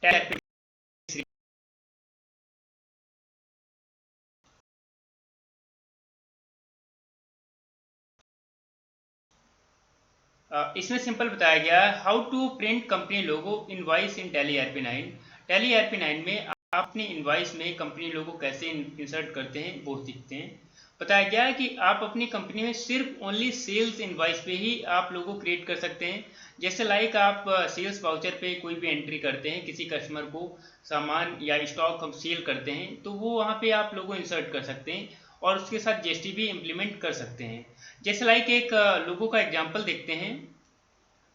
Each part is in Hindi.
टैली इसमें सिंपल बताया गया है how to print company logo invoice in Tally ERP9। Tally ERP9 में आप अपनी इनवॉइस में कंपनी लोगो कैसे इंसर्ट करते हैं वो सीखते हैं। बताया गया है कि आप अपनी कंपनी में सिर्फ ओनली सेल्स इनवॉइस पे ही आप लोगो क्रिएट कर सकते हैं। जैसे लाइक आप सेल्स वाउचर पे कोई भी एंट्री करते हैं, किसी कस्टमर को सामान या स्टॉक हम सेल करते हैं तो वो वहाँ पे आप लोगो इंसर्ट कर सकते हैं और उसके साथ जीएसटी भी इम्प्लीमेंट कर सकते हैं। जैसे लाइक एक लोगो का एग्जांपल देखते हैं।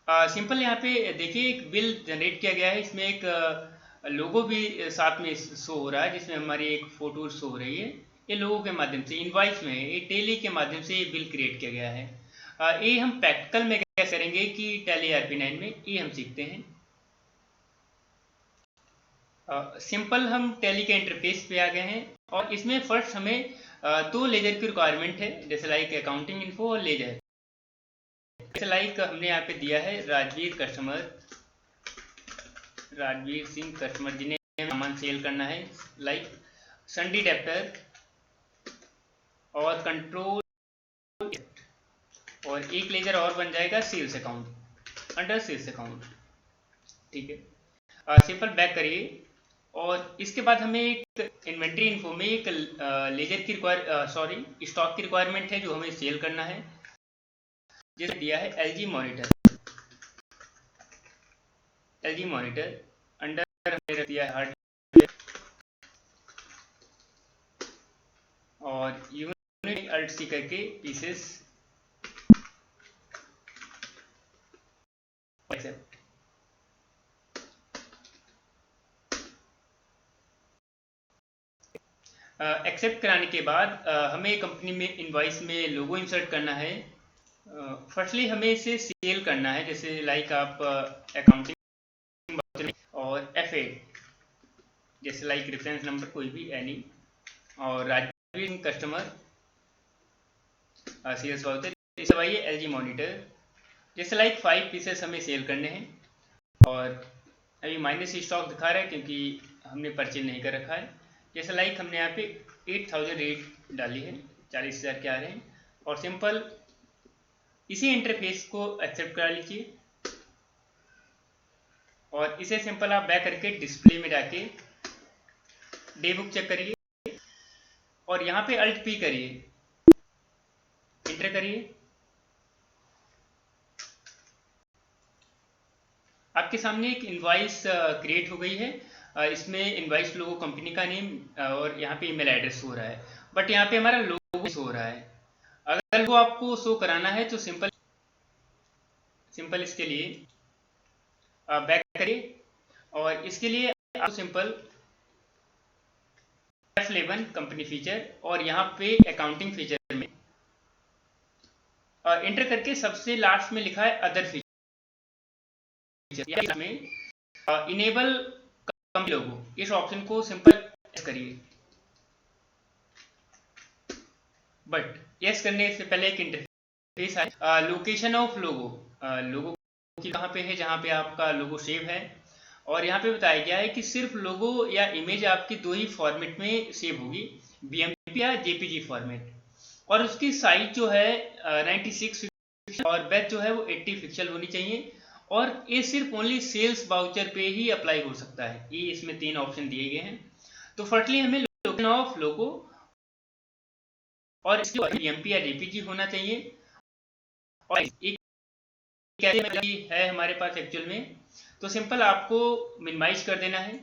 सिंपल यहाँ पे देखिए एक बिल जनरेट किया गया है, इसमें एक लोगो भी साथ में शो हो रहा है जिसमें हमारी एक फोटो शो हो रही है। ये लोगो के माध्यम से इनवॉइस में ये टैली के माध्यम से ये बिल क्रिएट किया गया है। ये हम प्रैक्टिकल में कैसे करेंगे कि टैली ERP9 में ये हम सीखते हैं। सिंपल हम टैली के इंटरफेस पे आ गए हैं और इसमें फर्स्ट हमें दो लेजर की रिक्वायरमेंट है, जैसे लाइक अकाउंटिंग इन्फो और लेजर। जैसे लाइक हमने यहाँ पे दिया है राजवीर सिंह कस्टमर जिन्हें सामान सेल करना है, लाइक संडी डेप्टर और कंट्रोल, और एक लेजर और बन जाएगा sales account, under sales account. ठीक है, सिंपल बैक करिए और इसके बाद हमें एक इन्वेंट्री इन्फो में एक लेजर की स्टॉक की रिक्वायरमेंट है जो हमें सेल करना है। जैसे दिया है LG मॉनिटर अंडर हमने रख दिया है हार्डवेयर और यूनिट अल्ट सी करके पीसेस एक्सेप्ट। एक्सेप्ट कराने के बाद हमें कंपनी में इनवॉइस में लोगो इंसर्ट करना है। फर्स्टली हमें इसे सेल करना है, जैसे लाइक आप अकाउंटिंग और F8 जैसे लाइक रेफरेंस नंबर कोई भी एनी, और राजवीर कस्टमर सेल्स वाउचर, इसे भाई LG मॉनिटर। जैसे लाइक 5 पीसेस हमें सेल करने हैं और अभी माइनस स्टॉक दिखा रहा है क्योंकि हमने परचेज नहीं कर रखा है। जैसे लाइक हमने यहाँ पे 8000 रेट डाली है, 40,000 के आ रहे हैं और सिंपल इसी इंटरफेस को एक्सेप्ट करा लीजिए और इसे सिंपल आप बैक करके डिस्प्ले में जाके डे बुक चेक करिए और यहाँ पे अल्ट P करिए, इंटर करिए। आपके सामने एक इनवॉइस क्रिएट हो गई है। इसमें इनवॉइस लोगो कंपनी का नेम और यहाँ पे ईमेल एड्रेस हो रहा है, बट यहाँ पे हमारा लोगो शो हो रहा है। अगर वो आपको शो कराना है तो सिंपल इसके लिए बैक करिए और इसके लिए आपको सिंपल F11 कंपनी फीचर और यहाँ पे अकाउंटिंग फीचर में एंटर करके सबसे लास्ट में लिखा है अदर फीचर में इनेबल कंपनी लोगो, इस ऑप्शन को सिंपल करिए। बट यस करने से पहले एक इंटरफेस है, लोकेशन ऑफ लोगो की कहाँ पे है, जहाँ पे आपका लोगो सेव है। और यहाँ पे बताया गया है कि सिर्फ लोगो या इमेज आपकी दो ही फॉर्मेट में सेव होगी, BMP या JPG फॉर्मेट, और उसकी साइज जो है 96 पिक्सल और बेथ जो है वो 80 पिक्सल होनी चाहिए और ये सिर्फ ओनली सेल्स वाउचर पे ही अप्लाई हो सकता है। ये इसमें 3 ऑप्शन दिए गए हैं। तो फर्स्टली हमें लोकेशन ऑफ लोगो और इसके बाद BMP या JPG होना चाहिए और एक कैसे है हमारे पास एक्चुअल में, तो सिंपल आपको मिनिमाइज कर देना है।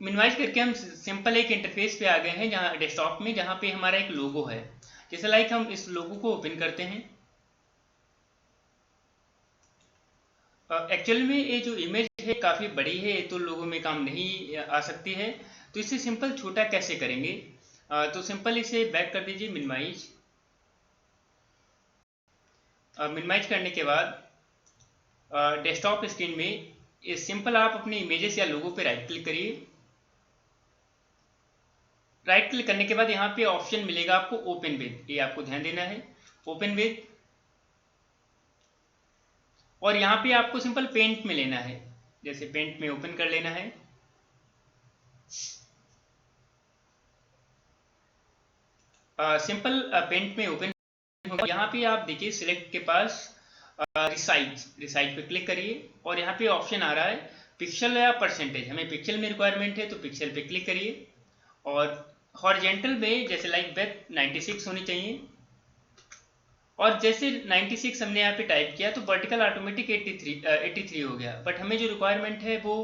मिनिमाइज करके हम सिंपल एक इंटरफेस पे आ गए हैं जहाँ डेस्कटॉप में, जहाँ पे हमारा एक लोगो है। जैसे लाइक हम इस लोगो को ओपन करते हैं। एक्चुअल में ये जो इमेज है काफ़ी बड़ी है तो लोगों में काम नहीं आ सकती है, तो इसे सिंपल छोटा कैसे करेंगे। तो सिंपल इसे बैक कर दीजिए मिनिमाइज। मिनिमाइज करने के बाद डेस्कटॉप स्क्रीन में ये सिंपल आप अपने इमेजेस या लोगो पे राइट क्लिक करिए। राइट क्लिक करने के बाद यहाँ पे ऑप्शन मिलेगा आपको ओपन विद, ये आपको ध्यान देना है। ओपन विद और यहाँ पे आपको सिंपल पेंट में लेना है, जैसे पेंट में ओपन कर लेना है। सिंपल पेंट में ओपन, यहाँ पे आप देखिए सिलेक्ट के पास रिसाइज पे क्लिक करिए और यहाँ पे ऑप्शन आ रहा है पिक्सल या परसेंटेज। हमें पिक्सल में रिक्वायरमेंट है तो पिक्सल पे क्लिक करिए और हॉरिजेंटल में जैसे लाइक वेब 96 होनी चाहिए और जैसे 96 हमने यहाँ पे टाइप किया तो वर्टिकल ऑटोमेटिक 83 हो गया, बट हमें जो रिक्वायरमेंट है वो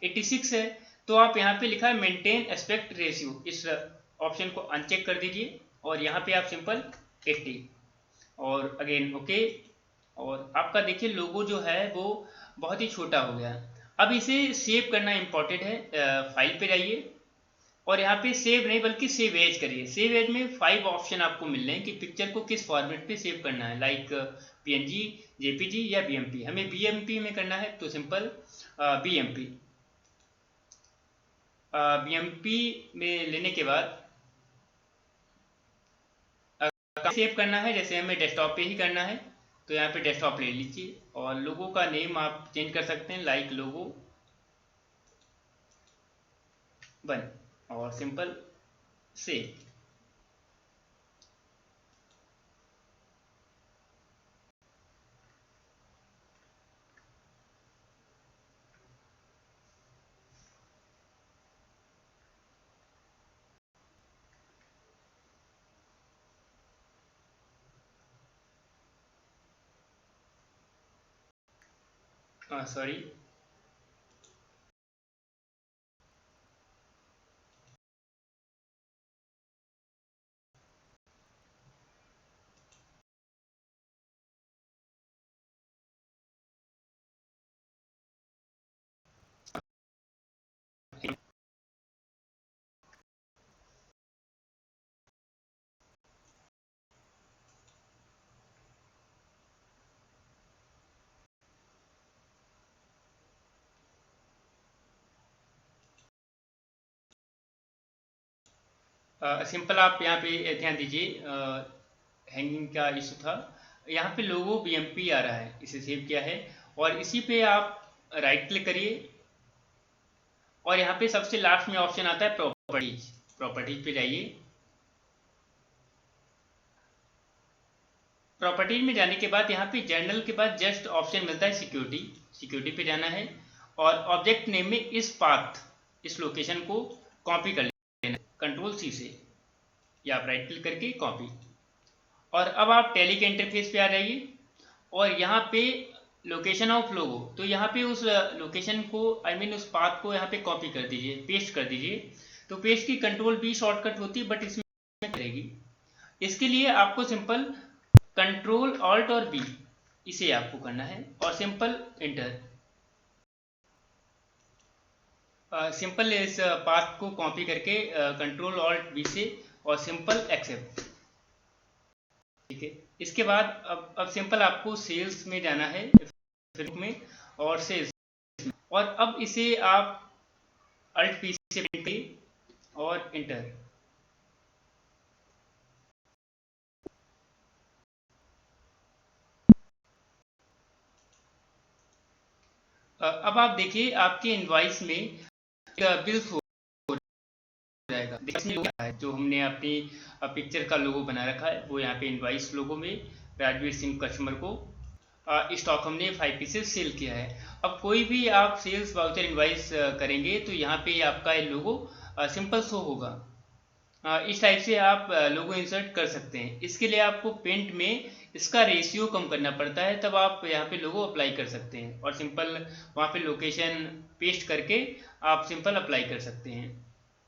86 है। तो आप यहाँ पे लिखा है मेंटेन एस्पेक्ट रेशियो, इस ऑप्शन को अनचेक कर दीजिए और यहाँ पे आप सिंपल 80 और अगेन ओके। और आपका देखिए लोगो जो है वो बहुत ही छोटा हो गया। अब इसे सेव करना इम्पॉर्टेंट है। फाइल पे जाइए और यहाँ पे सेव नहीं बल्कि सेव एज करिए। सेव एज में 5 ऑप्शन आपको मिल रहे हैं कि पिक्चर को किस फॉर्मेट पे सेव करना है, लाइक पीएनजी, जेपीजी या बीएमपी। हमें बीएमपी में करना है तो सिंपल बीएमपी में लेने के बाद सेव करना है, जैसे हमें डेस्कटॉप पे ही करना है तो यहाँ पे डेस्कटॉप ले लीजिए और लोगो का नेम आप चेंज कर सकते हैं, लाइक लोगो 1 और सिंपल सेव। सॉरी, सिंपल आप यहाँ पे ध्यान दीजिए, हैंगिंग का इशू था। यहाँ पे लोगो बीएमपी आ रहा है, इसे सेव किया है और इसी पे आप राइट क्लिक करिए और यहाँ पे सबसे लास्ट में ऑप्शन आता है प्रॉपर्टीज पे जाइए। प्रॉपर्टीज में जाने के बाद यहाँ पे जर्नल के बाद जस्ट ऑप्शन मिलता है सिक्योरिटी पे जाना है और ऑब्जेक्ट नेम में इस लोकेशन को कॉपी कर लेना है कंट्रोल सी से, या आप राइट क्लिक करके कॉपी। और अब आप टैली के इंटरफेस पे आ जाइए और यहाँ पे लोकेशन ऑफ लोगो, तो यहाँ पे उस लोकेशन को उस पाथ को यहाँ पे कॉपी कर दीजिए, पेस्ट कर दीजिए। तो पेस्ट की कंट्रोल बी शॉर्टकट होती है बट इसमें करेगी। इसके लिए आपको सिंपल कंट्रोल ऑल्ट और बी इसे आपको करना है और सिंपल एंटर। सिंपल इस पाथ को कॉपी करके कंट्रोल ऑल्ट बी से और सिंपल एक्सेप्ट, ठीक है। इसके बाद अब सिंपल आपको सेल्स में जाना है फिर में और सेल्स और अब इसे आप अल्ट पी से प्रिंट करिए और एंटर। अब आप देखिए आपके इनवॉइस में बिल्स हो जाएगा, जो हमने अपनी पिक्चर का लोगो बना रखा है वो यहाँ पे इनवॉइस लोगो में राजवीर सिंह कस्टमर को स्टॉक हमने 5 पीसेस सेल किया है। अब कोई भी आप सेल्स वाउचर इनवॉइस करेंगे तो यहाँ पे आपका लोगो सिंपल शो होगा। इस टाइप से आप लोगो इंसर्ट कर सकते हैं। इसके लिए आपको पेंट में इसका रेशियो कम करना पड़ता है, तब आप यहाँ पे लोगो अप्लाई कर सकते हैं और सिंपल वहाँ पे लोकेशन पेस्ट करके आप सिंपल अप्लाई कर सकते हैं।